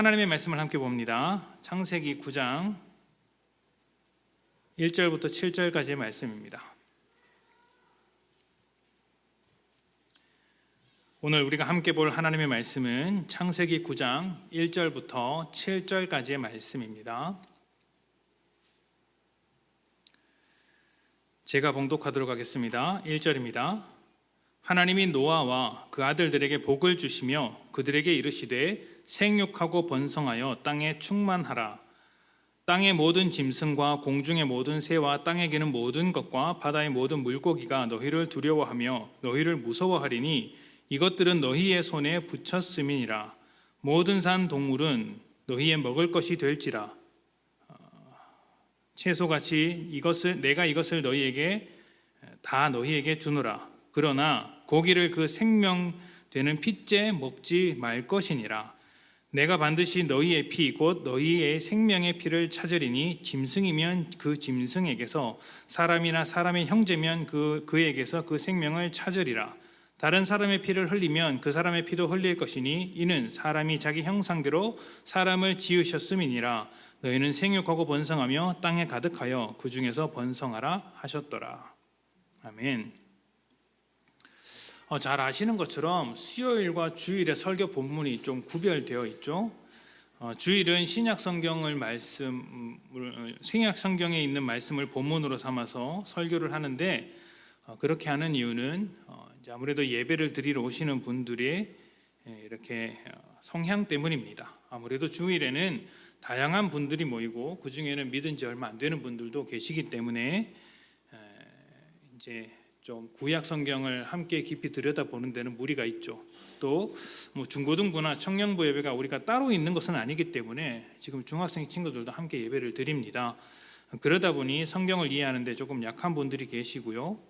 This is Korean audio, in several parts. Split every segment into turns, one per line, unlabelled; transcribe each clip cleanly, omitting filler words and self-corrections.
하나님의 말씀을 함께 봅니다. 창세기 9장 1절부터 7절까지의 말씀입니다. 오늘 우리가 함께 볼 하나님의 말씀은 창세기 9장 1절부터 7절까지의 말씀입니다. 제가 봉독하도록 하겠습니다. 1절입니다. 하나님이 노아와 그 아들들에게 복을 주시며 그들에게 이르시되 생육하고 번성하여 땅에 충만하라. 땅의 모든 짐승과 공중의 모든 새와 땅에 기는 모든 것과 바다의 모든 물고기가 너희를 두려워하며 너희를 무서워하리니 이것들은 너희의 손에 붙였음이니라. 모든 산 동물은 너희의 먹을 것이 될지라. 채소같이 내가 이것을 너희에게 다 너희에게 주노라. 그러나 고기를 그 생명 되는 핏째 먹지 말 것이니라. 내가 반드시 너희의 피 곧 너희의 생명의 피를 찾으리니 짐승이면 그 짐승에게서 사람이나 사람의 형제면 그에게서 그 생명을 찾으리라. 다른 사람의 피를 흘리면 그 사람의 피도 흘릴 것이니 이는 사람이 자기 형상대로 사람을 지으셨음이니라. 너희는 생육하고 번성하며 땅에 가득하여 그 중에서 번성하라 하셨더라. 아멘. 잘 아시는 것처럼 수요일과 주일의 설교 본문이 좀 구별되어 있죠. 주일은 신약 성경에 있는 말씀을 본문으로 삼아서 설교를 하는데 그렇게 하는 이유는 아무래도 예배를 드리러 오시는 분들의 이렇게 성향 때문입니다. 아무래도 주일에는 다양한 분들이 모이고 그 중에는 믿은 지 얼마 안 되는 분들도 계시기 때문에 이제 좀 구약 성경을 함께 깊이 들여다보는 데는 무리가 있죠. 또 중고등부나 청년부 예배가 우리가 따로 있는 것은 아니기 때문에 지금 중학생 친구들도 함께 예배를 드립니다. 그러다 보니 성경을 이해하는 데 조금 약한 분들이 계시고요.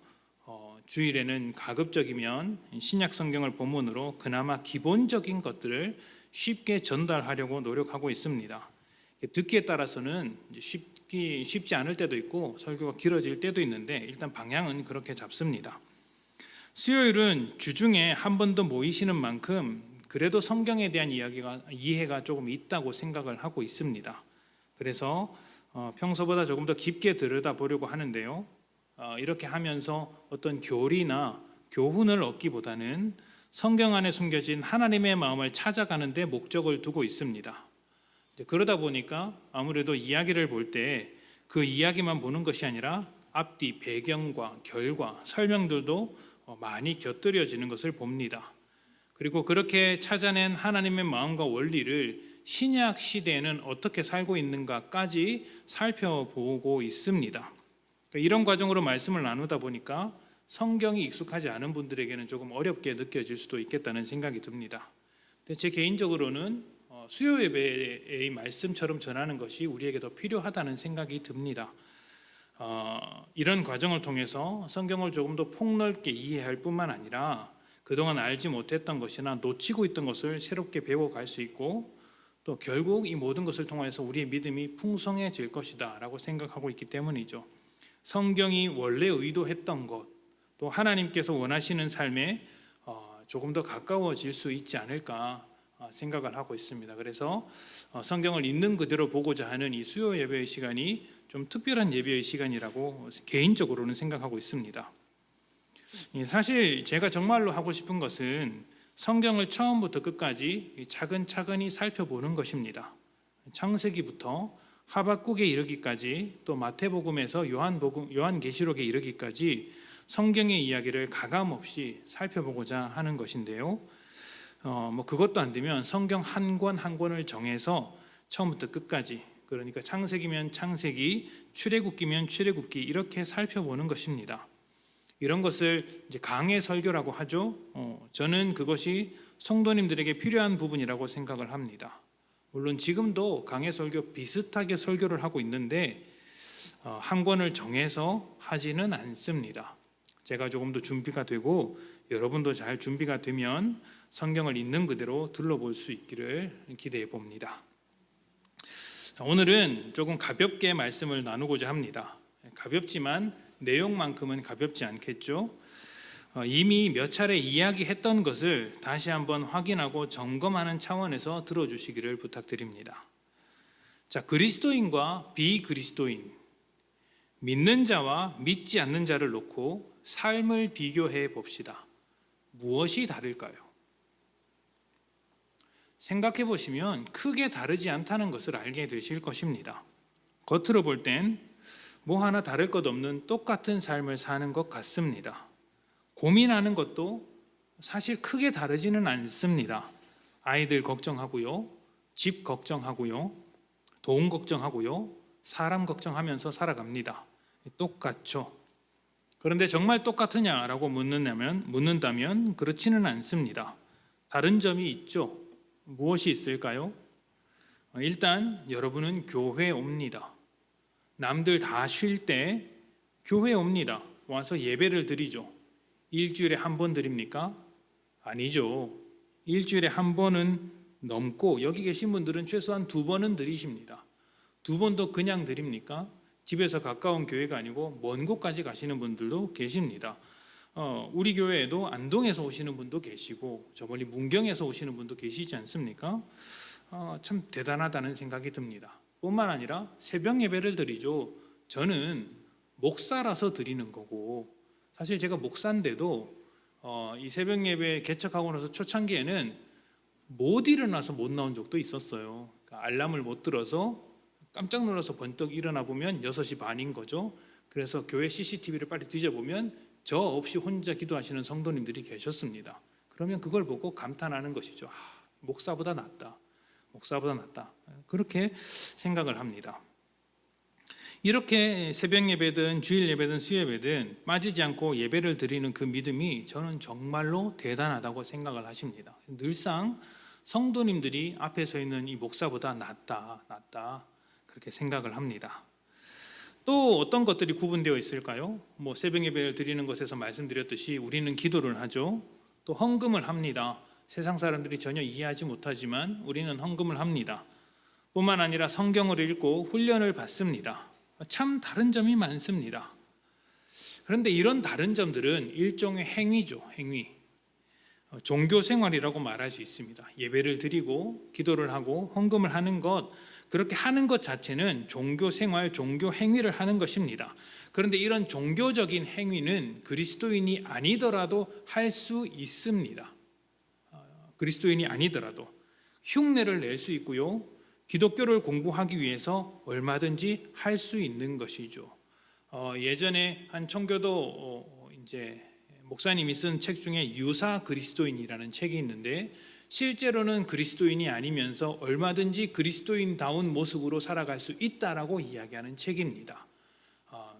주일에는 가급적이면 신약 성경을 본문으로 그나마 기본적인 것들을 쉽게 전달하려고 노력하고 있습니다. 듣기에 따라서는 쉽지 않을 때도 있고 설교가 길어질 때도 있는데 일단 방향은 그렇게 잡습니다. 수요일은 주중에 한 번 더 모이시는 만큼 그래도 성경에 대한 이해가 조금 있다고 생각을 하고 있습니다. 그래서 평소보다 조금 더 깊게 들여다보려고 하는데요. 이렇게 하면서 어떤 교리나 교훈을 얻기보다는 성경 안에 숨겨진 하나님의 마음을 찾아가는 데 목적을 두고 있습니다. 그러다 보니까 아무래도 이야기를 볼 때 그 이야기만 보는 것이 아니라 앞뒤 배경과 결과 설명들도 많이 곁들여지는 것을 봅니다. 그리고 그렇게 찾아낸 하나님의 마음과 원리를 신약 시대에는 어떻게 살고 있는가까지 살펴보고 있습니다. 이런 과정으로 말씀을 나누다 보니까 성경이 익숙하지 않은 분들에게는 조금 어렵게 느껴질 수도 있겠다는 생각이 듭니다. 제 개인적으로는 수요 예배의 말씀처럼 전하는 것이 우리에게 더 필요하다는 생각이 듭니다. 이런 과정을 통해서 성경을 조금 더 폭넓게 이해할 뿐만 아니라 그동안 알지 못했던 것이나 놓치고 있던 것을 새롭게 배워갈 수 있고 또 결국 이 모든 것을 통해서 우리의 믿음이 풍성해질 것이다 라고 생각하고 있기 때문이죠. 성경이 원래 의도했던 것, 또 하나님께서 원하시는 삶에 조금 더 가까워질 수 있지 않을까 생각을 하고 있습니다. 그래서 성경을 있는 그대로 보고자 하는 이 수요 예배의 시간이 좀 특별한 예배의 시간이라고 개인적으로는 생각하고 있습니다. 사실 제가 정말로 하고 싶은 것은 성경을 처음부터 끝까지 차근차근히 살펴보는 것입니다. 창세기부터 하박국에 이르기까지 또 마태복음에서 요한계시록에 이르기까지 성경의 이야기를 가감없이 살펴보고자 하는 것인데요. 그것도 안 되면 성경 한 권 한 권을 정해서 처음부터 끝까지, 그러니까 창세기면 창세기, 출애굽기면 출애굽기 이렇게 살펴보는 것입니다. 이런 것을 이제 강해 설교라고 하죠. 저는 그것이 성도님들에게 필요한 부분이라고 생각을 합니다. 물론 지금도 강해 설교 비슷하게 설교를 하고 있는데 한 권을 정해서 하지는 않습니다. 제가 조금 더 준비가 되고 여러분도 잘 준비가 되면 성경을 있는 그대로 둘러볼 수 있기를 기대해 봅니다. 오늘은 조금 가볍게 말씀을 나누고자 합니다. 가볍지만 내용만큼은 가볍지 않겠죠. 이미 몇 차례 이야기했던 것을 다시 한번 확인하고 점검하는 차원에서 들어주시기를 부탁드립니다. 자, 그리스도인과 비그리스도인, 믿는 자와 믿지 않는 자를 놓고 삶을 비교해 봅시다. 무엇이 다를까요? 생각해 보시면 크게 다르지 않다는 것을 알게 되실 것입니다. 겉으로 볼 땐 뭐 하나 다를 것 없는 똑같은 삶을 사는 것 같습니다. 고민하는 것도 사실 크게 다르지는 않습니다. 아이들 걱정하고요, 집 걱정하고요, 돈 걱정하고요, 사람 걱정하면서 살아갑니다. 똑같죠. 그런데 정말 똑같으냐라고 묻는다면 그렇지는 않습니다. 다른 점이 있죠. 무엇이 있을까요? 일단 여러분은 교회에 옵니다. 남들 다 쉴 때 교회에 옵니다. 와서 예배를 드리죠. 일주일에 한 번 드립니까? 아니죠. 일주일에 한 번은 넘고 여기 계신 분들은 최소한 2번은 드리십니다. 2번도 그냥 드립니까? 집에서 가까운 교회가 아니고 먼 곳까지 가시는 분들도 계십니다. 우리 교회에도 안동에서 오시는 분도 계시고 저 멀리 문경에서 오시는 분도 계시지 않습니까? 참 대단하다는 생각이 듭니다. 뿐만 아니라 새벽 예배를 드리죠. 저는 목사라서 드리는 거고, 사실 제가 목사인데도 이 새벽 예배 개척하고 나서 초창기에는 못 일어나서 못 나온 적도 있었어요. 그러니까 알람을 못 들어서 깜짝 놀라서 번뜩 일어나 보면 6시 반인 거죠. 그래서 교회 CCTV를 빨리 뒤져보면 저 없이 혼자 기도하시는 성도님들이 계셨습니다. 그러면 그걸 보고 감탄하는 것이죠. 목사보다 낫다. 목사보다 낫다. 그렇게 생각을 합니다. 이렇게 새벽 예배든 주일 예배든 수예배든 빠지지 않고 예배를 드리는 그 믿음이 저는 정말로 대단하다고 생각을 하십니다. 늘상 성도님들이 앞에 서 있는 이 목사보다 낫다 그렇게 생각을 합니다. 또 어떤 것들이 구분되어 있을까요? 새벽 예배를 드리는 것에서 말씀드렸듯이 우리는 기도를 하죠. 또 헌금을 합니다. 세상 사람들이 전혀 이해하지 못하지만 우리는 헌금을 합니다. 뿐만 아니라 성경을 읽고 훈련을 받습니다. 참 다른 점이 많습니다. 그런데 이런 다른 점들은 일종의 행위죠. 행위. 종교 생활이라고 말할 수 있습니다. 예배를 드리고 기도를 하고 헌금을 하는 것, 그렇게 하는 것 자체는 종교 생활, 종교 행위를 하는 것입니다. 그런데 이런 종교적인 행위는 그리스도인이 아니더라도 할 수 있습니다. 그리스도인이 아니더라도 흉내를 낼 수 있고요. 기독교를 공부하기 위해서 얼마든지 할 수 있는 것이죠. 예전에 한 청교도 목사님이 쓴 책 중에 유사 그리스도인이라는 책이 있는데 실제로는 그리스도인이 아니면서 얼마든지 그리스도인다운 모습으로 살아갈 수 있다라고 이야기하는 책입니다.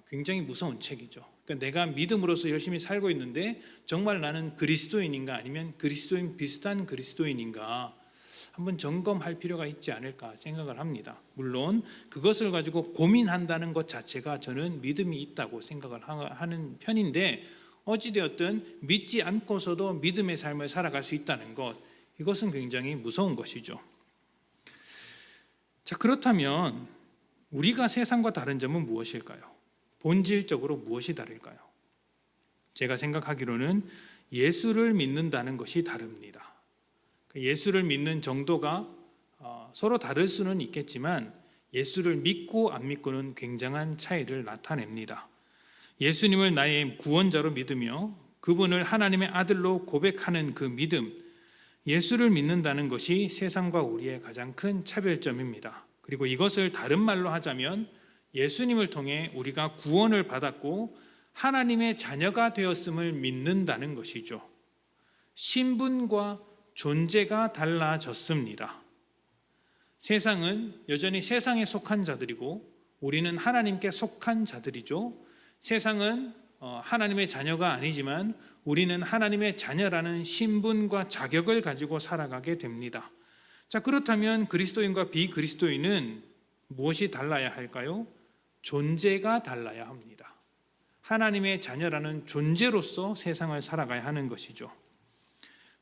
굉장히 무서운 책이죠. 그러니까 내가 믿음으로서 열심히 살고 있는데 정말 나는 그리스도인인가 아니면 그리스도인 비슷한 그리스도인인가 한번 점검할 필요가 있지 않을까 생각을 합니다. 물론 그것을 가지고 고민한다는 것 자체가 저는 믿음이 있다고 생각을 하는 편인데 어찌되었든 믿지 않고서도 믿음의 삶을 살아갈 수 있다는 것, 이것은 굉장히 무서운 것이죠. 자, 그렇다면 우리가 세상과 다른 점은 무엇일까요? 본질적으로 무엇이 다를까요? 제가 생각하기로는 예수를 믿는다는 것이 다릅니다. 예수를 믿는 정도가 서로 다를 수는 있겠지만 예수를 믿고 안 믿고는 굉장한 차이를 나타냅니다. 예수님을 나의 구원자로 믿으며 그분을 하나님의 아들로 고백하는 그 믿음, 예수를 믿는다는 것이 세상과 우리의 가장 큰 차별점입니다. 그리고 이것을 다른 말로 하자면 예수님을 통해 우리가 구원을 받았고 하나님의 자녀가 되었음을 믿는다는 것이죠. 신분과 존재가 달라졌습니다. 세상은 여전히 세상에 속한 자들이고 우리는 하나님께 속한 자들이죠. 세상은 하나님의 자녀가 아니지만 우리는 하나님의 자녀라는 신분과 자격을 가지고 살아가게 됩니다. 자, 그렇다면 그리스도인과 비그리스도인은 무엇이 달라야 할까요? 존재가 달라야 합니다. 하나님의 자녀라는 존재로서 세상을 살아가야 하는 것이죠.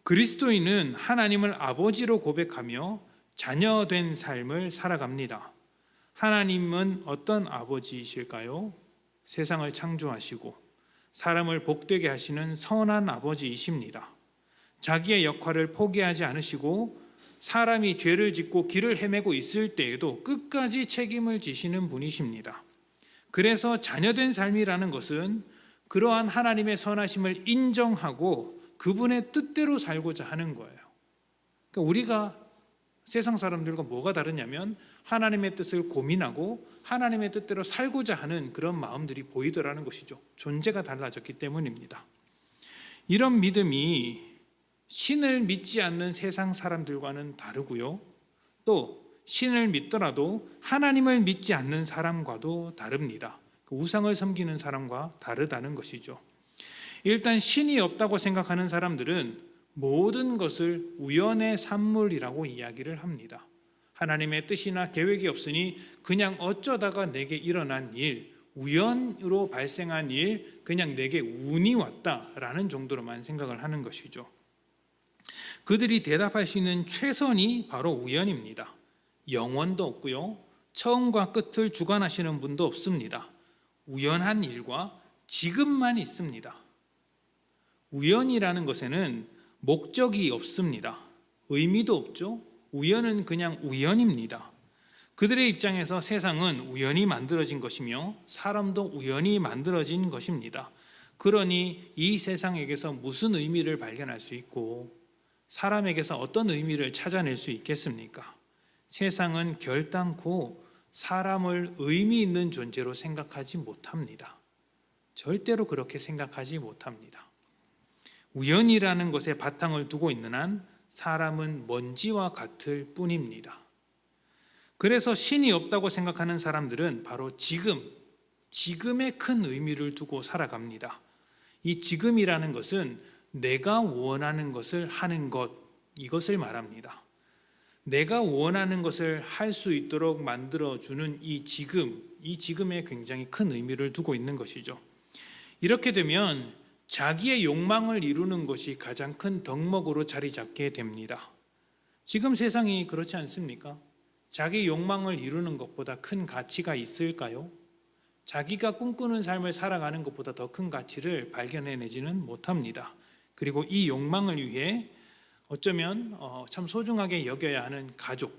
그리스도인은 하나님을 아버지로 고백하며 자녀된 삶을 살아갑니다. 하나님은 어떤 아버지이실까요? 세상을 창조하시고 사람을 복되게 하시는 선한 아버지이십니다. 자기의 역할을 포기하지 않으시고 사람이 죄를 짓고 길을 헤매고 있을 때에도 끝까지 책임을 지시는 분이십니다. 그래서 자녀된 삶이라는 것은 그러한 하나님의 선하심을 인정하고 그분의 뜻대로 살고자 하는 거예요. 그러니까 우리가 세상 사람들과 뭐가 다르냐면 하나님의 뜻을 고민하고 하나님의 뜻대로 살고자 하는 그런 마음들이 보이더라는 것이죠. 존재가 달라졌기 때문입니다. 이런 믿음이 신을 믿지 않는 세상 사람들과는 다르고요. 또 신을 믿더라도 하나님을 믿지 않는 사람과도 다릅니다. 우상을 섬기는 사람과 다르다는 것이죠. 일단 신이 없다고 생각하는 사람들은 모든 것을 우연의 산물이라고 이야기를 합니다. 하나님의 뜻이나 계획이 없으니 그냥 어쩌다가 내게 일어난 일, 우연으로 발생한 일, 그냥 내게 운이 왔다라는 정도로만 생각을 하는 것이죠. 그들이 대답할 수 있는 최선이 바로 우연입니다. 영원도 없고요. 처음과 끝을 주관하시는 분도 없습니다. 우연한 일과 지금만 있습니다. 우연이라는 것에는 목적이 없습니다. 의미도 없죠. 우연은 그냥 우연입니다. 그들의 입장에서 세상은 우연히 만들어진 것이며 사람도 우연히 만들어진 것입니다. 그러니 이 세상에게서 무슨 의미를 발견할 수 있고 사람에게서 어떤 의미를 찾아낼 수 있겠습니까? 세상은 결단코 사람을 의미 있는 존재로 생각하지 못합니다. 절대로 그렇게 생각하지 못합니다. 우연이라는 것에 바탕을 두고 있는 한 사람은 먼지와 같을 뿐입니다. 그래서 신이 없다고 생각하는 사람들은 바로 지금에 큰 의미를 두고 살아갑니다. 이 지금이라는 것은 내가 원하는 것을 하는 것, 이것을 말합니다. 내가 원하는 것을 할 수 있도록 만들어주는 이 지금에 굉장히 큰 의미를 두고 있는 것이죠. 이렇게 되면 자기의 욕망을 이루는 것이 가장 큰 덕목으로 자리 잡게 됩니다. 지금 세상이 그렇지 않습니까? 자기 욕망을 이루는 것보다 큰 가치가 있을까요? 자기가 꿈꾸는 삶을 살아가는 것보다 더 큰 가치를 발견해내지는 못합니다. 그리고 이 욕망을 위해 어쩌면 참 소중하게 여겨야 하는 가족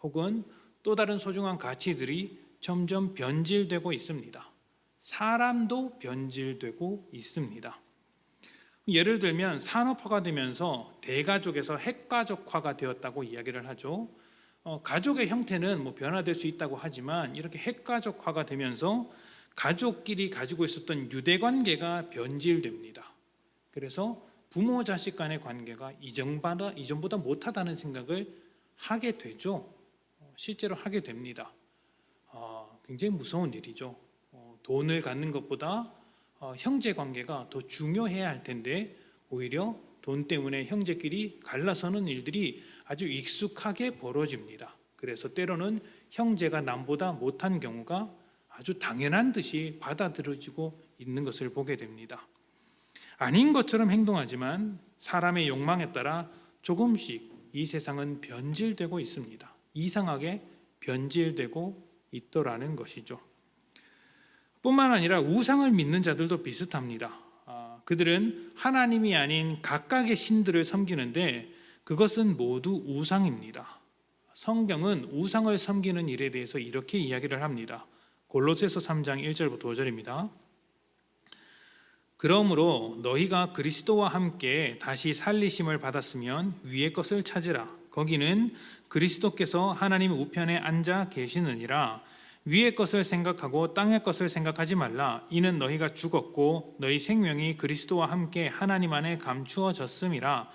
혹은 또 다른 소중한 가치들이 점점 변질되고 있습니다. 사람도 변질되고 있습니다. 예를 들면 산업화가 되면서 대가족에서 핵가족화가 되었다고 이야기를 하죠. 가족의 형태는 변화될 수 있다고 하지만 이렇게 핵가족화가 되면서 가족끼리 가지고 있었던 유대관계가 변질됩니다. 그래서 부모 자식 간의 관계가 이전보다 못하다는 생각을 하게 되죠. 실제로 하게 됩니다. 굉장히 무서운 일이죠. 돈을 갖는 것보다 형제 관계가 더 중요해야 할 텐데 오히려 돈 때문에 형제끼리 갈라서는 일들이 아주 익숙하게 벌어집니다. 그래서 때로는 형제가 남보다 못한 경우가 아주 당연한 듯이 받아들여지고 있는 것을 보게 됩니다. 아닌 것처럼 행동하지만 사람의 욕망에 따라 조금씩 이 세상은 변질되고 있습니다. 이상하게 변질되고 있더라는 것이죠. 뿐만 아니라 우상을 믿는 자들도 비슷합니다. 그들은 하나님이 아닌 각각의 신들을 섬기는데 그것은 모두 우상입니다. 성경은 우상을 섬기는 일에 대해서 이렇게 이야기를 합니다. 골로새서 3장 1절부터 5절입니다. 그러므로 너희가 그리스도와 함께 다시 살리심을 받았으면 위의 것을 찾으라. 거기는 그리스도께서 하나님 우편에 앉아 계시느니라. 위의 것을 생각하고 땅의 것을 생각하지 말라. 이는 너희가 죽었고 너희 생명이 그리스도와 함께 하나님 안에 감추어졌음이라.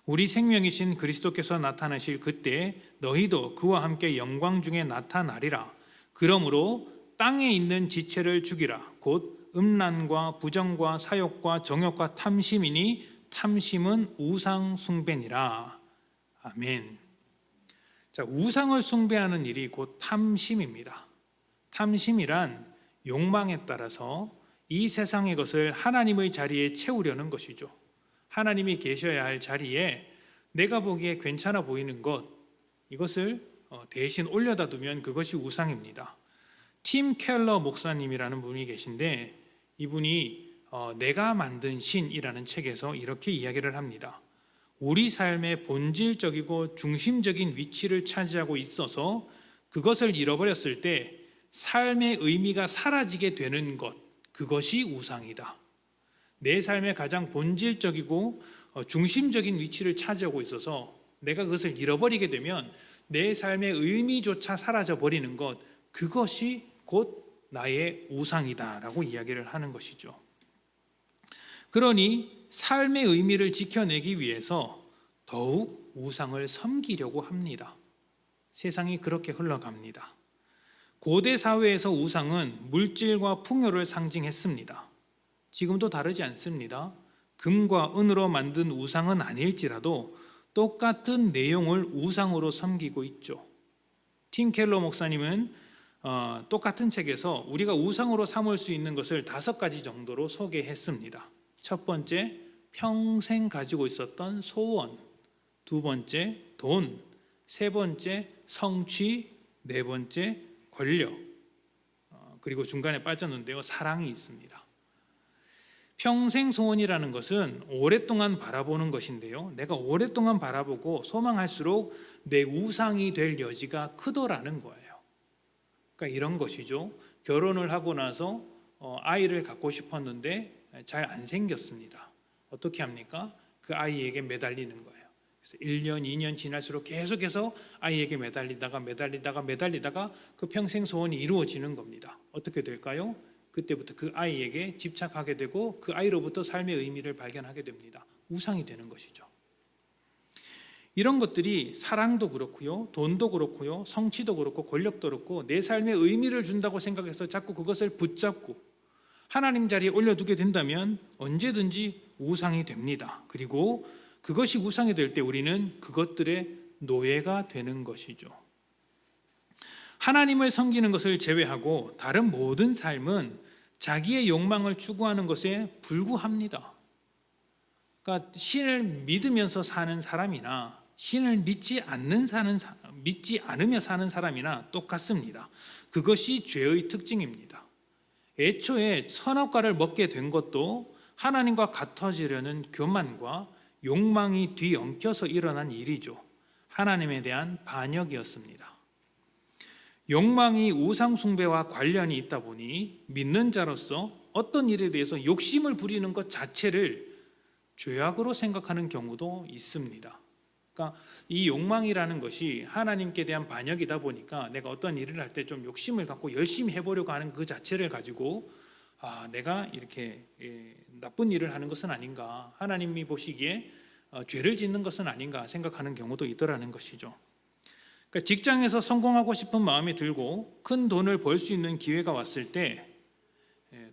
우리 생명이신 그리스도께서 나타나실 그때 너희도 그와 함께 영광 중에 나타나리라. 그러므로 땅에 있는 지체를 죽이라. 곧 음란과 부정과 사욕과 정욕과 탐심이니 탐심은 우상 숭배니라. 아멘. 자, 우상을 숭배하는 일이 곧 탐심입니다. 탐심이란 욕망에 따라서 이 세상의 것을 하나님의 자리에 채우려는 것이죠. 하나님이 계셔야 할 자리에 내가 보기에 괜찮아 보이는 것, 이것을 대신 올려다 두면 그것이 우상입니다. 팀 켈러 목사님이라는 분이 계신데 이분이 내가 만든 신이라는 책에서 이렇게 이야기를 합니다. 우리 삶의 본질적이고 중심적인 위치를 차지하고 있어서 그것을 잃어버렸을 때 삶의 의미가 사라지게 되는 것, 그것이 우상이다. 내 삶의 가장 본질적이고 중심적인 위치를 차지하고 있어서 내가 그것을 잃어버리게 되면 내 삶의 의미조차 사라져 버리는 것, 그것이 곧 나의 우상이다라고 이야기를 하는 것이죠. 그러니 삶의 의미를 지켜내기 위해서 더욱 우상을 섬기려고 합니다. 세상이 그렇게 흘러갑니다. 고대 사회에서 우상은 물질과 풍요를 상징했습니다. 지금도 다르지 않습니다. 금과 은으로 만든 우상은 아닐지라도 똑같은 내용을 우상으로 섬기고 있죠. 팀 켈러 목사님은 똑같은 책에서 우리가 우상으로 삼을 수 있는 것을 5가지 정도로 소개했습니다. 첫 번째, 평생 가지고 있었던 소원. 두 번째, 돈. 세 번째, 성취. 네 번째, 권력. 그리고 중간에 빠졌는데요, 사랑이 있습니다. 평생 소원이라는 것은 오랫동안 바라보는 것인데요, 내가 오랫동안 바라보고 소망할수록 내 우상이 될 여지가 크더라는 거예요. 그러니까 이런 것이죠. 결혼을 하고 나서 아이를 갖고 싶었는데 잘 안 생겼습니다. 어떻게 합니까? 그 아이에게 매달리는 거예요. 그래서 1년, 2년 지날수록 계속해서 아이에게 매달리다가 그 평생 소원이 이루어지는 겁니다. 어떻게 될까요? 그때부터 그 아이에게 집착하게 되고 그 아이로부터 삶의 의미를 발견하게 됩니다. 우상이 되는 것이죠. 이런 것들이 사랑도 그렇고요, 돈도 그렇고요, 성취도 그렇고 권력도 그렇고 내 삶에 의미를 준다고 생각해서 자꾸 그것을 붙잡고 하나님 자리에 올려두게 된다면 언제든지 우상이 됩니다. 그리고 그것이 우상이 될 때 우리는 그것들의 노예가 되는 것이죠. 하나님을 섬기는 것을 제외하고 다른 모든 삶은 자기의 욕망을 추구하는 것에 불구합니다. 그러니까 신을 믿으면서 사는 사람이나 신을 믿지 않으며 사는 사람이나 똑같습니다. 그것이 죄의 특징입니다. 애초에 선악과를 먹게 된 것도 하나님과 같아지려는 교만과 욕망이 뒤엉켜서 일어난 일이죠. 하나님에 대한 반역이었습니다. 욕망이 우상 숭배와 관련이 있다 보니 믿는 자로서 어떤 일에 대해서 욕심을 부리는 것 자체를 죄악으로 생각하는 경우도 있습니다. 그러니까 이 욕망이라는 것이 하나님께 대한 반역이다 보니까 내가 어떤 일을 할 때 좀 욕심을 갖고 열심히 해보려고 하는 그 자체를 가지고 내가 이렇게 나쁜 일을 하는 것은 아닌가, 하나님이 보시기에 죄를 짓는 것은 아닌가 생각하는 경우도 있더라는 것이죠. 그러니까 직장에서 성공하고 싶은 마음이 들고 큰 돈을 벌 수 있는 기회가 왔을 때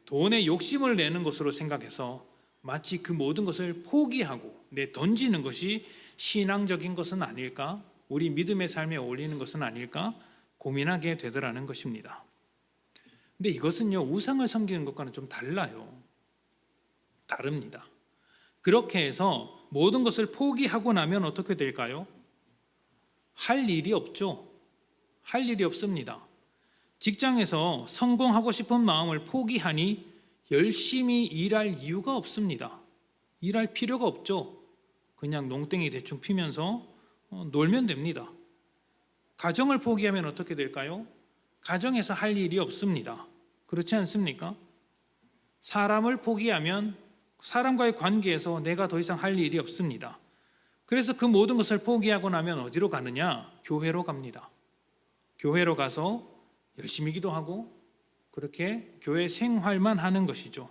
돈에 욕심을 내는 것으로 생각해서 마치 그 모든 것을 포기하고 던지는 것이 신앙적인 것은 아닐까, 우리 믿음의 삶에 어울리는 것은 아닐까 고민하게 되더라는 것입니다. 근데 이것은요, 우상을 섬기는 것과는 좀 다릅니다. 그렇게 해서 모든 것을 포기하고 나면 어떻게 될까요? 할 일이 없죠. 할 일이 없습니다. 직장에서 성공하고 싶은 마음을 포기하니 열심히 일할 이유가 없습니다. 일할 필요가 없죠. 그냥 농땡이 대충 피면서 놀면 됩니다. 가정을 포기하면 어떻게 될까요? 가정에서 할 일이 없습니다. 그렇지 않습니까? 사람을 포기하면 사람과의 관계에서 내가 더 이상 할 일이 없습니다. 그래서 그 모든 것을 포기하고 나면 어디로 가느냐? 교회로 갑니다. 교회로 가서 열심히 기도하고 그렇게 교회 생활만 하는 것이죠.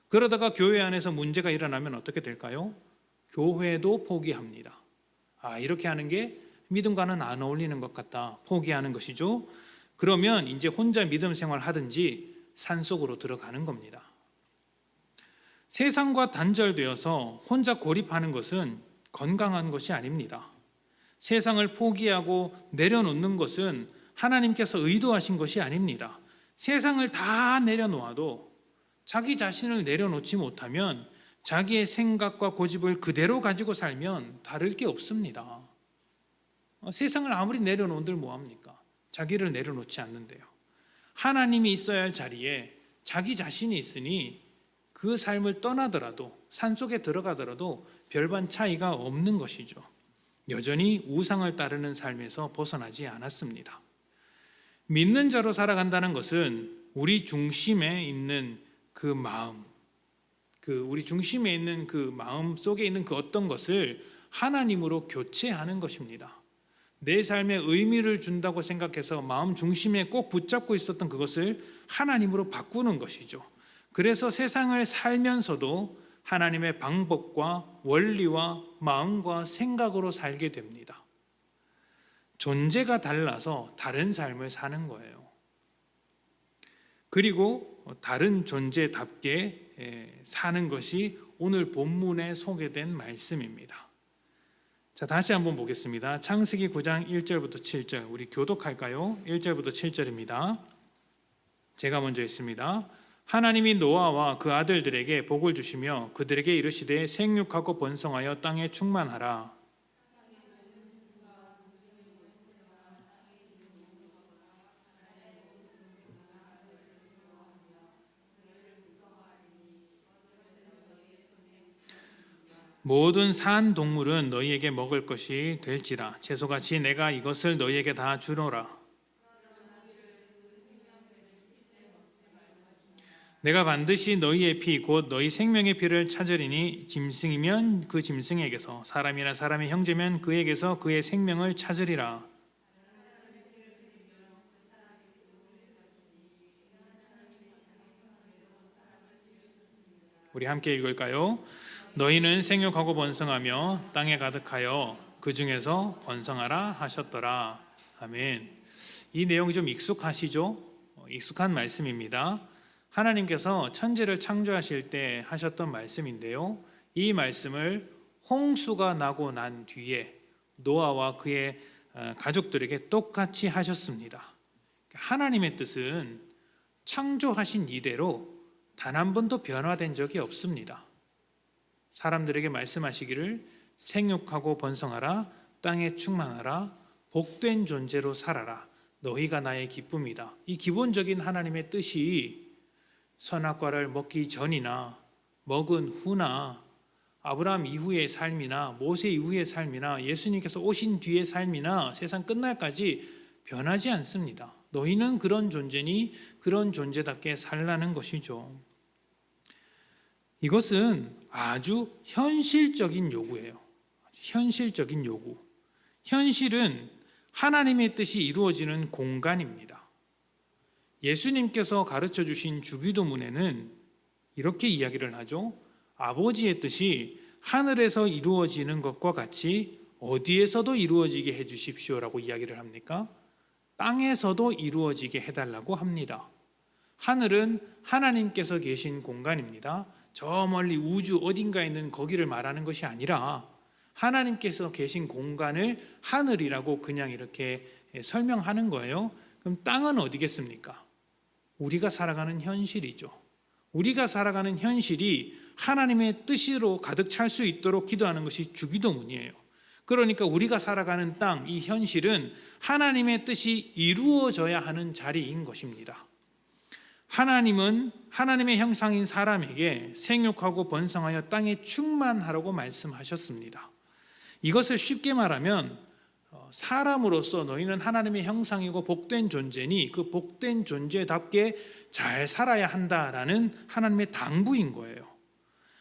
그러다가 교회 안에서 문제가 일어나면 어떻게 될까요? 교회도 포기합니다. 이렇게 하는 게 믿음과는 안 어울리는 것 같다. 포기하는 것이죠. 그러면 이제 혼자 믿음 생활 하든지 산속으로 들어가는 겁니다. 세상과 단절되어서 혼자 고립하는 것은 건강한 것이 아닙니다. 세상을 포기하고 내려놓는 것은 하나님께서 의도하신 것이 아닙니다. 세상을 다 내려놓아도 자기 자신을 내려놓지 못하면 자기의 생각과 고집을 그대로 가지고 살면 다를 게 없습니다. 세상을 아무리 내려놓은들 뭐합니까? 자기를 내려놓지 않는데요. 하나님이 있어야 할 자리에 자기 자신이 있으니 그 삶을 떠나더라도 산속에 들어가더라도 별반 차이가 없는 것이죠. 여전히 우상을 따르는 삶에서 벗어나지 않았습니다. 믿는 자로 살아간다는 것은 우리 중심에 있는 그 마음, 우리 중심에 있는 그 마음 속에 있는 그 어떤 것을 하나님으로 교체하는 것입니다. 내 삶에 의미를 준다고 생각해서 마음 중심에 꼭 붙잡고 있었던 그것을 하나님으로 바꾸는 것이죠. 그래서 세상을 살면서도 하나님의 방법과 원리와 마음과 생각으로 살게 됩니다. 존재가 달라서 다른 삶을 사는 거예요. 그리고 다른 존재답게 사는 것이 오늘 본문에 소개된 말씀입니다. 자, 다시 한번 보겠습니다. 창세기 9장 1절부터 7절, 우리 교독할까요? 1절부터 7절입니다. 제가 먼저 읽습니다. 하나님이 노아와 그 아들들에게 복을 주시며 그들에게 이르시되 생육하고 번성하여 땅에 충만하라. 모든 산 동물은 너희에게 먹을 것이 될지라. 채소같이 내가 이것을 너희에게 다 주노라. 내가 반드시 너희의 피 곧 너희 생명의 피를 찾으리니 짐승이면 그 짐승에게서 사람이나 사람의 형제면 그에게서 그의 생명을 찾으리라. 우리 함께 읽을까요? 너희는 생육하고 번성하며 땅에 가득하여 그 중에서 번성하라 하셨더라. 아멘. 이 내용이 좀 익숙하시죠? 익숙한 말씀입니다. 하나님께서 천지를 창조하실 때 하셨던 말씀인데요. 이 말씀을 홍수가 나고 난 뒤에 노아와 그의 가족들에게 똑같이 하셨습니다. 하나님의 뜻은 창조하신 이대로 단 한 번도 변화된 적이 없습니다. 사람들에게 말씀하시기를 생육하고 번성하라, 땅에 충만하라, 복된 존재로 살아라, 너희가 나의 기쁨이다. 이 기본적인 하나님의 뜻이 선악과를 먹기 전이나 먹은 후나 아브라함 이후의 삶이나 모세 이후의 삶이나 예수님께서 오신 뒤의 삶이나 세상 끝날까지 변하지 않습니다. 너희는 그런 존재니 그런 존재답게 살라는 것이죠. 이것은 아주 현실적인 요구예요. 현실적인 요구. 현실은 하나님의 뜻이 이루어지는 공간입니다. 예수님께서 가르쳐 주신 주기도문에는 이렇게 이야기를 하죠. 아버지의 뜻이 하늘에서 이루어지는 것과 같이 어디에서도 이루어지게 해 주십시오라고 이야기를 합니까? 땅에서도 이루어지게 해달라고 합니다. 하늘은 하나님께서 계신 공간입니다. 저 멀리 우주 어딘가에 있는 거기를 말하는 것이 아니라 하나님께서 계신 공간을 하늘이라고 그냥 이렇게 설명하는 거예요. 그럼 땅은 어디겠습니까? 우리가 살아가는 현실이죠. 우리가 살아가는 현실이 하나님의 뜻으로 가득 찰 수 있도록 기도하는 것이 주기도문이에요. 그러니까 우리가 살아가는 땅, 이 현실은 하나님의 뜻이 이루어져야 하는 자리인 것입니다. 하나님은 하나님의 형상인 사람에게 생육하고 번성하여 땅에 충만하라고 말씀하셨습니다. 이것을 쉽게 말하면 사람으로서 너희는 하나님의 형상이고 복된 존재니 그 복된 존재답게 잘 살아야 한다라는 하나님의 당부인 거예요.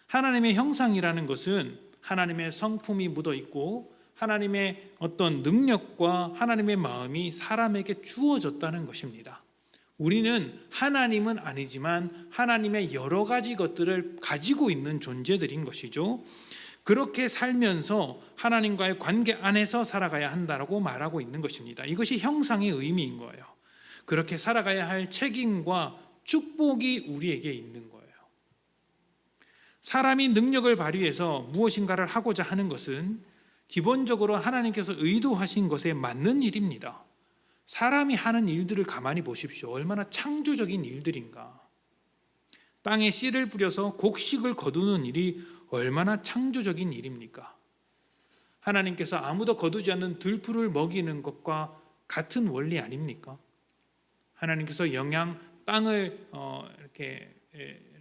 하나님의 형상이라는 것은 하나님의 성품이 묻어 있고 하나님의 어떤 능력과 하나님의 마음이 사람에게 주어졌다는 것입니다. 우리는 하나님은 아니지만 하나님의 여러 가지 것들을 가지고 있는 존재들인 것이죠. 그렇게 살면서 하나님과의 관계 안에서 살아가야 한다고 말하고 있는 것입니다. 이것이 형상의 의미인 거예요. 그렇게 살아가야 할 책임과 축복이 우리에게 있는 거예요. 사람이 능력을 발휘해서 무엇인가를 하고자 하는 것은 기본적으로 하나님께서 의도하신 것에 맞는 일입니다. 사람이 하는 일들을 가만히 보십시오. 얼마나 창조적인 일들인가. 땅에 씨를 뿌려서 곡식을 거두는 일이 얼마나 창조적인 일입니까? 하나님께서 아무도 거두지 않는 들풀을 먹이는 것과 같은 원리 아닙니까? 하나님께서 땅을 이렇게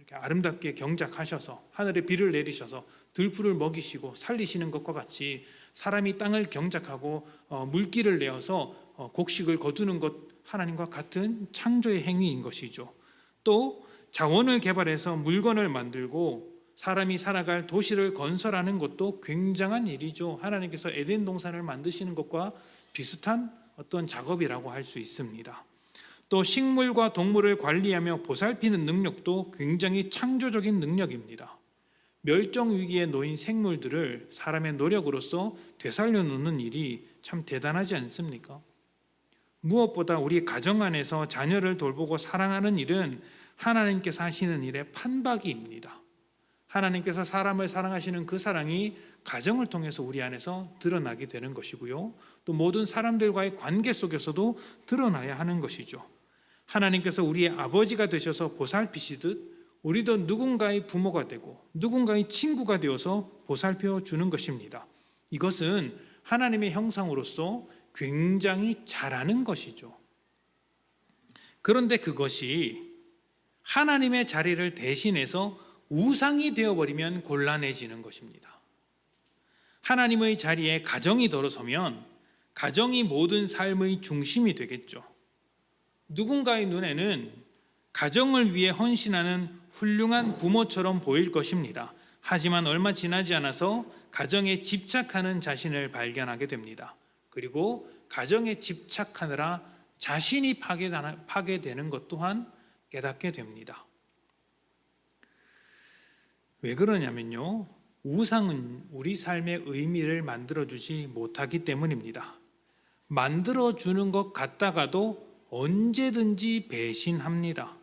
이렇게 아름답게 경작하셔서 하늘에 비를 내리셔서 들풀을 먹이시고 살리시는 것과 같이 사람이 땅을 경작하고 물기를 내어서 곡식을 거두는 것, 하나님과 같은 창조의 행위인 것이죠. 또 자원을 개발해서 물건을 만들고 사람이 살아갈 도시를 건설하는 것도 굉장한 일이죠. 하나님께서 에덴 동산을 만드시는 것과 비슷한 어떤 작업이라고 할 수 있습니다. 또 식물과 동물을 관리하며 보살피는 능력도 굉장히 창조적인 능력입니다. 멸종 위기에 놓인 생물들을 사람의 노력으로서 되살려 놓는 일이 참 대단하지 않습니까? 무엇보다 우리 가정 안에서 자녀를 돌보고 사랑하는 일은 하나님께서 하시는 일의 판박이입니다. 하나님께서 사람을 사랑하시는 그 사랑이 가정을 통해서 우리 안에서 드러나게 되는 것이고요. 또 모든 사람들과의 관계 속에서도 드러나야 하는 것이죠. 하나님께서 우리의 아버지가 되셔서 보살피시듯 우리도 누군가의 부모가 되고 누군가의 친구가 되어서 보살펴 주는 것입니다. 이것은 하나님의 형상으로서 굉장히 잘하는 것이죠. 그런데 그것이 하나님의 자리를 대신해서 우상이 되어버리면 곤란해지는 것입니다. 하나님의 자리에 가정이 들어서면 가정이 모든 삶의 중심이 되겠죠. 누군가의 눈에는 가정을 위해 헌신하는 훌륭한 부모처럼 보일 것입니다. 하지만 얼마 지나지 않아서 가정에 집착하는 자신을 발견하게 됩니다. 그리고 가정에 집착하느라 자신이 파괴되는 것 또한 깨닫게 됩니다. 왜 그러냐면요, 우상은 우리 삶의 의미를 만들어주지 못하기 때문입니다. 만들어주는 것 같다가도 언제든지 배신합니다.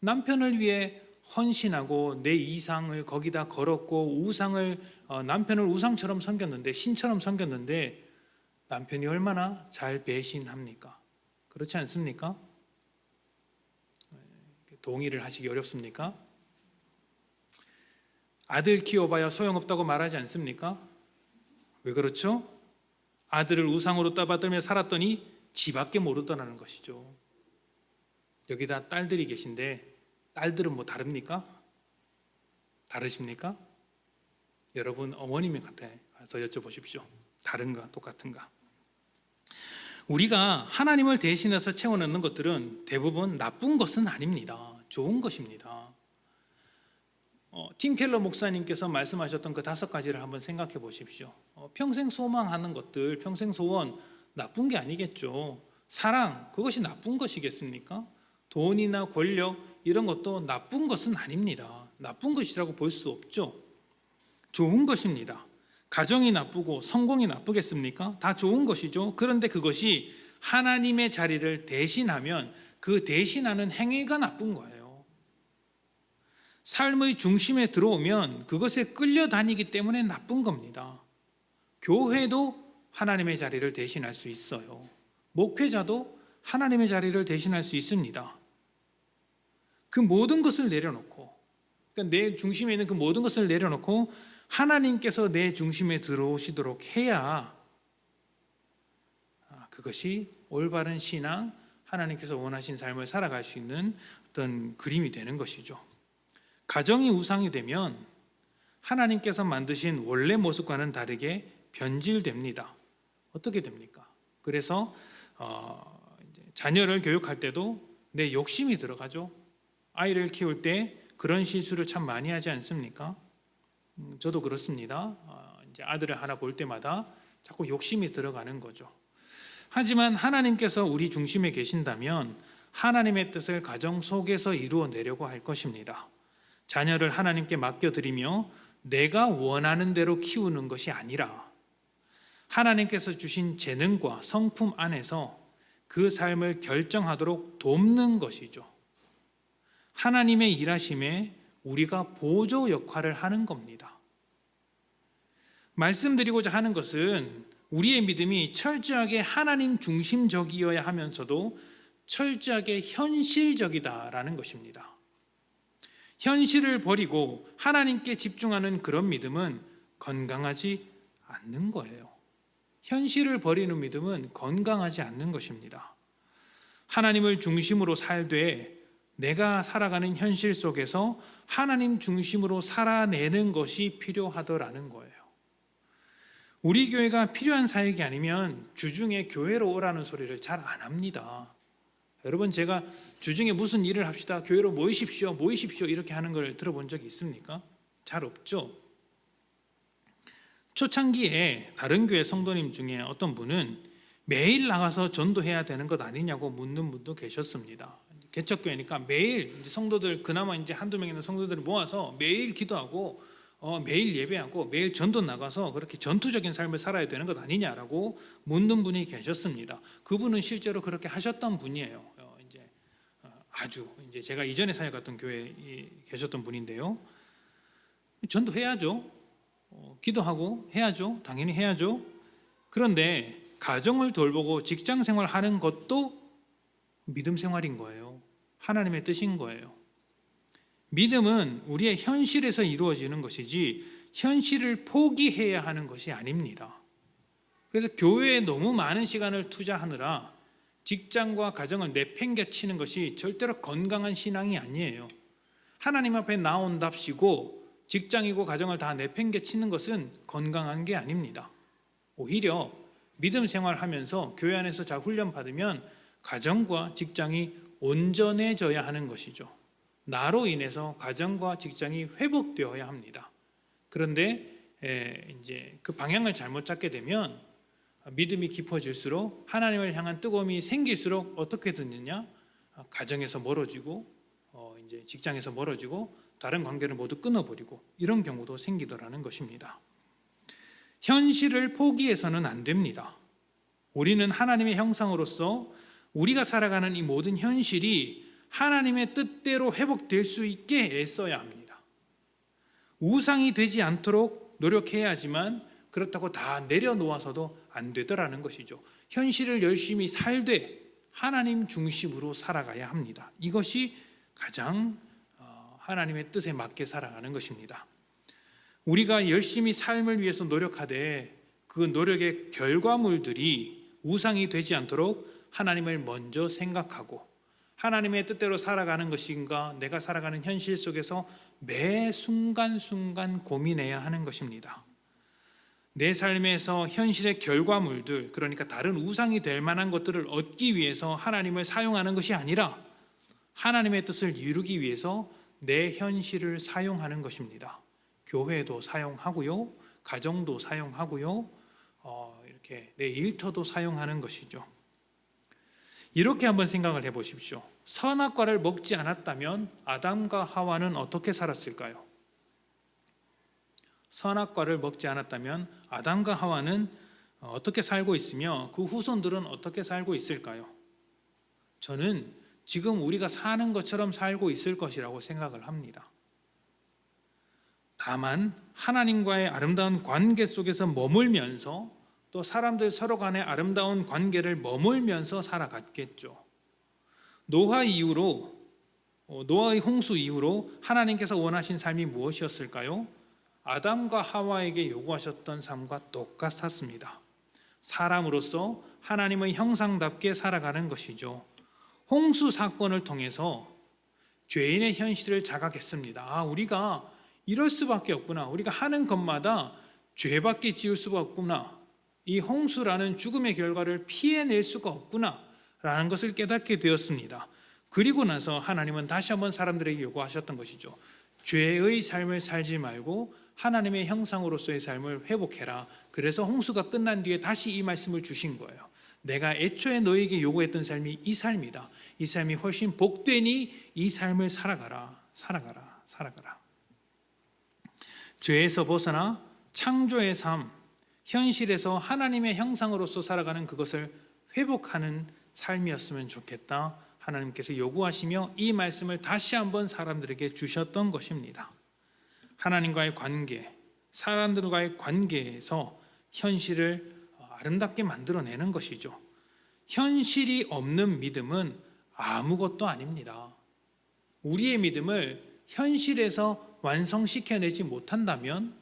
남편을 위해 헌신하고 내 이상을 거기다 걸었고 남편을 우상처럼 섬겼는데, 신처럼 섬겼는데 남편이 얼마나 잘 배신합니까? 그렇지 않습니까? 동의를 하시기 어렵습니까? 아들 키워봐야 소용없다고 말하지 않습니까? 왜 그렇죠? 아들을 우상으로 떠받들며 살았더니 지밖에 모르더라는 것이죠. 여기다 딸들이 계신데 딸들은 뭐 다릅니까? 다르십니까? 여러분 어머님한테 가서 여쭤보십시오. 다른가 똑같은가? 우리가 하나님을 대신해서 채워넣는 것들은 대부분 나쁜 것은 아닙니다. 좋은 것입니다. 팀 켈러 목사님께서 말씀하셨던 그 5가지를 한번 생각해 보십시오. 평생 소망하는 것들, 평생 소원, 나쁜 게 아니겠죠. 사랑, 그것이 나쁜 것이겠습니까? 돈이나 권력, 이런 것도 나쁜 것은 아닙니다. 나쁜 것이라고 볼 수 없죠. 좋은 것입니다. 가정이 나쁘고 성공이 나쁘겠습니까? 다 좋은 것이죠. 그런데 그것이 하나님의 자리를 대신하면 그 대신하는 행위가 나쁜 거예요. 삶의 중심에 들어오면 그것에 끌려다니기 때문에 나쁜 겁니다. 교회도 하나님의 자리를 대신할 수 있어요. 목회자도 하나님의 자리를 대신할 수 있습니다. 그 모든 것을 내려놓고, 그러니까 내 중심에 있는 그 모든 것을 내려놓고 하나님께서 내 중심에 들어오시도록 해야 그것이 올바른 신앙, 하나님께서 원하신 삶을 살아갈 수 있는 어떤 그림이 되는 것이죠. 가정이 우상이 되면 하나님께서 만드신 원래 모습과는 다르게 변질됩니다. 어떻게 됩니까? 그래서 이제 자녀를 교육할 때도 내 욕심이 들어가죠. 아이를 키울 때 그런 실수를 참 많이 하지 않습니까? 저도 그렇습니다. 이제 아들을 하나 볼 때마다 자꾸 욕심이 들어가는 거죠. 하지만 하나님께서 우리 중심에 계신다면 하나님의 뜻을 가정 속에서 이루어내려고 할 것입니다. 자녀를 하나님께 맡겨드리며 내가 원하는 대로 키우는 것이 아니라 하나님께서 주신 재능과 성품 안에서 그 삶을 결정하도록 돕는 것이죠. 하나님의 일하심에 우리가 보조 역할을 하는 겁니다. 말씀드리고자 하는 것은 우리의 믿음이 철저하게 하나님 중심적이어야 하면서도 철저하게 현실적이다라는 것입니다. 현실을 버리고 하나님께 집중하는 그런 믿음은 건강하지 않는 거예요. 현실을 버리는 믿음은 건강하지 않는 것입니다. 하나님을 중심으로 살되 내가 살아가는 현실 속에서 하나님 중심으로 살아내는 것이 필요하더라는 거예요. 우리 교회가 필요한 사역이 아니면 주중에 교회로 오라는 소리를 잘 안 합니다. 여러분, 제가 주중에 무슨 일을 합시다, 교회로 모이십시오 이렇게 하는 걸 들어본 적이 있습니까? 잘 없죠. 초창기에 다른 교회 성도님 중에 어떤 분은 매일 나가서 전도해야 되는 것 아니냐고 묻는 분도 계셨습니다. 개척교회니까 매일 성도들, 그나마 이제 한두 명 있는 성도들을 모아서 매일 기도하고 매일 예배하고 매일 전도 나가서 그렇게 전투적인 삶을 살아야 되는 것 아니냐라고 묻는 분이 계셨습니다. 그분은 실제로 그렇게 하셨던 분이에요. 아주 이제 제가 이전에 사역했던 교회에 계셨던 분인데요. 전도해야죠. 기도하고 해야죠. 당연히 해야죠. 그런데 가정을 돌보고 직장 생활하는 것도 믿음 생활인 거예요. 하나님의 뜻인 거예요. 믿음은 우리의 현실에서 이루어지는 것이지 현실을 포기해야 하는 것이 아닙니다. 그래서 교회에 너무 많은 시간을 투자하느라 직장과 가정을 내팽개치는 것이 절대로 건강한 신앙이 아니에요. 하나님 앞에 나온답시고 직장이고 가정을 다 내팽개치는 것은 건강한 게 아닙니다. 오히려 믿음 생활하면서 교회 안에서 잘 훈련받으면 가정과 직장이 온전해져야 하는 것이죠. 나로 인해서 가정과 직장이 회복되어야 합니다. 그런데 이제 그 방향을 잘못 잡게 되면 믿음이 깊어질수록 하나님을 향한 뜨거움이 생길수록 어떻게 되느냐? 가정에서 멀어지고 이제 직장에서 멀어지고 다른 관계를 모두 끊어버리고 이런 경우도 생기더라는 것입니다. 현실을 포기해서는 안 됩니다. 우리는 하나님의 형상으로서 우리가 살아가는 이 모든 현실이 하나님의 뜻대로 회복될 수 있게 애써야 합니다. 우상이 되지 않도록 노력해야 하지만 그렇다고 다 내려놓아서도 안 되더라는 것이죠. 현실을 열심히 살되 하나님 중심으로 살아가야 합니다. 이것이 가장 하나님의 뜻에 맞게 살아가는 것입니다. 우리가 열심히 삶을 위해서 노력하되 그 노력의 결과물들이 우상이 되지 않도록 하나님을 먼저 생각하고 하나님의 뜻대로 살아가는 것인가, 내가 살아가는 현실 속에서 매 순간순간 고민해야 하는 것입니다. 내 삶에서 현실의 결과물들, 그러니까 다른 우상이 될 만한 것들을 얻기 위해서 하나님을 사용하는 것이 아니라 하나님의 뜻을 이루기 위해서 내 현실을 사용하는 것입니다. 교회도 사용하고요, 가정도 사용하고요, 이렇게 내 일터도 사용하는 것이죠. 이렇게 한번 생각을 해보십시오. 선악과를 먹지 않았다면 아담과 하와는 어떻게 살았을까요? 선악과를 먹지 않았다면 아담과 하와는 어떻게 살고 있으며 그 후손들은 어떻게 살고 있을까요? 저는 지금 우리가 사는 것처럼 살고 있을 것이라고 생각을 합니다. 다만 하나님과의 아름다운 관계 속에서 머물면서 또 사람들 서로 간의 아름다운 관계를 머물면서 살아갔겠죠. 노아의 홍수 이후로 하나님께서 원하신 삶이 무엇이었을까요? 아담과 하와에게 요구하셨던 삶과 똑같았습니다. 사람으로서 하나님의 형상답게 살아가는 것이죠. 홍수 사건을 통해서 죄인의 현실을 자각했습니다. 우리가 이럴 수밖에 없구나. 우리가 하는 것마다 죄밖에 지을 수가 없구나. 이 홍수라는 죽음의 결과를 피해낼 수가 없구나 라는 것을 깨닫게 되었습니다. 그리고 나서 하나님은 다시 한번 사람들에게 요구하셨던 것이죠. 죄의 삶을 살지 말고 하나님의 형상으로서의 삶을 회복해라. 그래서 홍수가 끝난 뒤에 다시 이 말씀을 주신 거예요. 내가 애초에 너에게 요구했던 삶이 이 삶이다. 이 삶이 훨씬 복되니 이 삶을 살아가라. 죄에서 벗어나 창조의 삶, 현실에서 하나님의 형상으로서 살아가는 그것을 회복하는 삶이었으면 좋겠다. 하나님께서 요구하시며 이 말씀을 다시 한번 사람들에게 주셨던 것입니다. 하나님과의 관계, 사람들과의 관계에서 현실을 아름답게 만들어내는 것이죠. 현실이 없는 믿음은 아무것도 아닙니다. 우리의 믿음을 현실에서 완성시켜내지 못한다면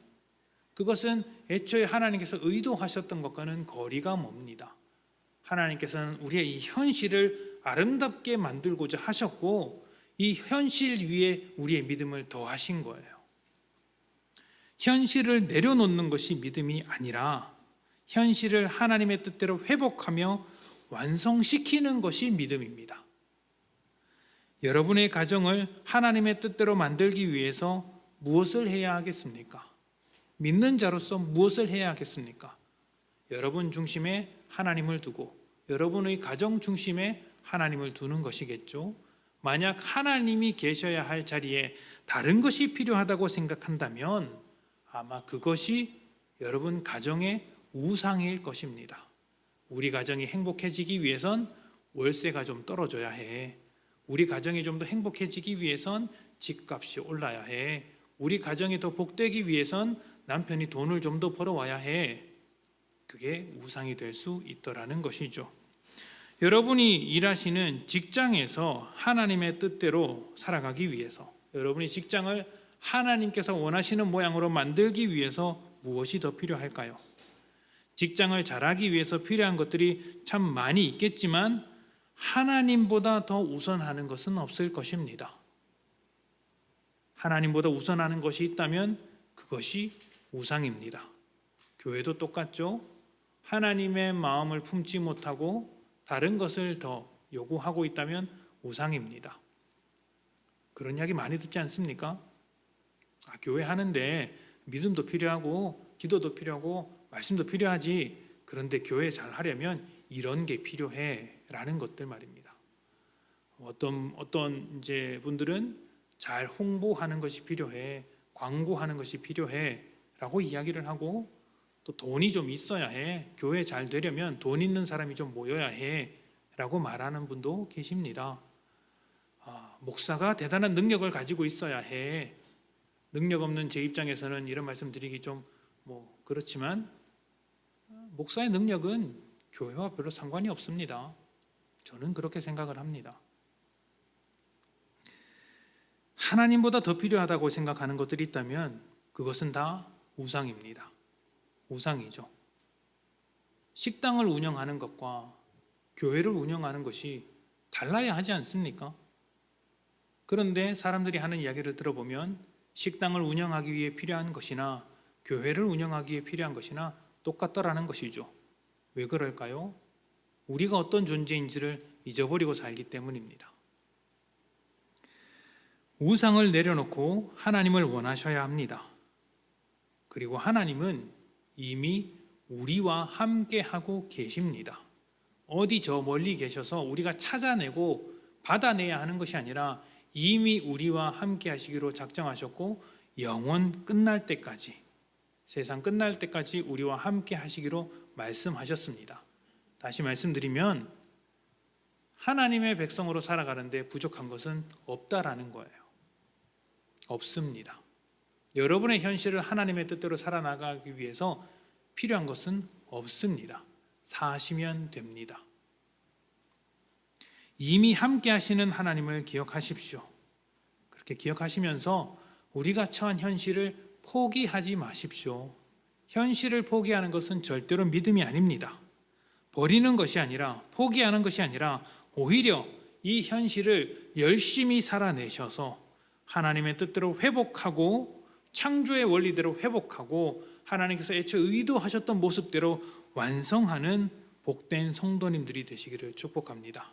그것은 애초에 하나님께서 의도하셨던 것과는 거리가 멉니다. 하나님께서는 우리의 이 현실을 아름답게 만들고자 하셨고 이 현실 위에 우리의 믿음을 더하신 거예요. 현실을 내려놓는 것이 믿음이 아니라 현실을 하나님의 뜻대로 회복하며 완성시키는 것이 믿음입니다. 여러분의 가정을 하나님의 뜻대로 만들기 위해서 무엇을 해야 하겠습니까? 믿는 자로서 무엇을 해야 하겠습니까? 여러분 중심에 하나님을 두고 여러분의 가정 중심에 하나님을 두는 것이겠죠. 만약 하나님이 계셔야 할 자리에 다른 것이 필요하다고 생각한다면 아마 그것이 여러분 가정의 우상일 것입니다. 우리 가정이 행복해지기 위해선 월세가 좀 떨어져야 해. 우리 가정이 좀 더 행복해지기 위해선 집값이 올라야 해. 우리 가정이 더 복되기 위해선 남편이 돈을 좀 더 벌어와야 해. 그게 우상이 될 수 있더라는 것이죠. 여러분이 일하시는 직장에서 하나님의 뜻대로 살아가기 위해서, 여러분이 직장을 하나님께서 원하시는 모양으로 만들기 위해서 무엇이 더 필요할까요? 직장을 잘하기 위해서 필요한 것들이 참 많이 있겠지만 하나님보다 더 우선하는 것은 없을 것입니다. 하나님보다 우선하는 것이 있다면 그것이 우상입니다. 교회도 똑같죠. 하나님의 마음을 품지 못하고 다른 것을 더 요구하고 있다면 우상입니다. 그런 이야기 많이 듣지 않습니까? 교회 하는데 믿음도 필요하고 기도도 필요하고 말씀도 필요하지. 그런데 교회 잘 하려면 이런 게 필요해라는 것들 말입니다. 어떤 이제 분들은 잘 홍보하는 것이 필요해, 광고하는 것이 필요해라고 이야기를 하고, 또 돈이 좀 있어야 해. 교회 잘 되려면 돈 있는 사람이 좀 모여야 해라고 말하는 분도 계십니다. 목사가 대단한 능력을 가지고 있어야 해. 능력 없는 제 입장에서는 이런 말씀 드리기 좀 그렇지만 목사의 능력은 교회와 별로 상관이 없습니다. 저는 그렇게 생각을 합니다. 하나님보다 더 필요하다고 생각하는 것들이 있다면 그것은 다 우상입니다. 우상이죠. 식당을 운영하는 것과 교회를 운영하는 것이 달라야 하지 않습니까? 그런데 사람들이 하는 이야기를 들어보면 식당을 운영하기 위해 필요한 것이나 교회를 운영하기 위해 필요한 것이나 똑같더라는 것이죠. 왜 그럴까요? 우리가 어떤 존재인지를 잊어버리고 살기 때문입니다. 우상을 내려놓고 하나님을 원하셔야 합니다. 그리고 하나님은 이미 우리와 함께하고 계십니다. 어디 저 멀리 계셔서 우리가 찾아내고 받아내야 하는 것이 아니라 이미 우리와 함께 하시기로 작정하셨고 영원 끝날 때까지, 세상 끝날 때까지 우리와 함께 하시기로 말씀하셨습니다. 다시 말씀드리면 하나님의 백성으로 살아가는데 부족한 것은 없다라는 거예요. 없습니다. 여러분의 현실을 하나님의 뜻대로 살아나가기 위해서 필요한 것은 없습니다. 사시면 됩니다. 이미 함께 하시는 하나님을 기억하십시오. 그렇게 기억하시면서 우리가 처한 현실을 포기하지 마십시오. 현실을 포기하는 것은 절대로 믿음이 아닙니다. 버리는 것이 아니라, 포기하는 것이 아니라 오히려 이 현실을 열심히 살아내셔서 하나님의 뜻대로 회복하고 창조의 원리대로 회복하고 하나님께서 애초에 의도하셨던 모습대로 완성하는 복된 성도님들이 되시기를 축복합니다.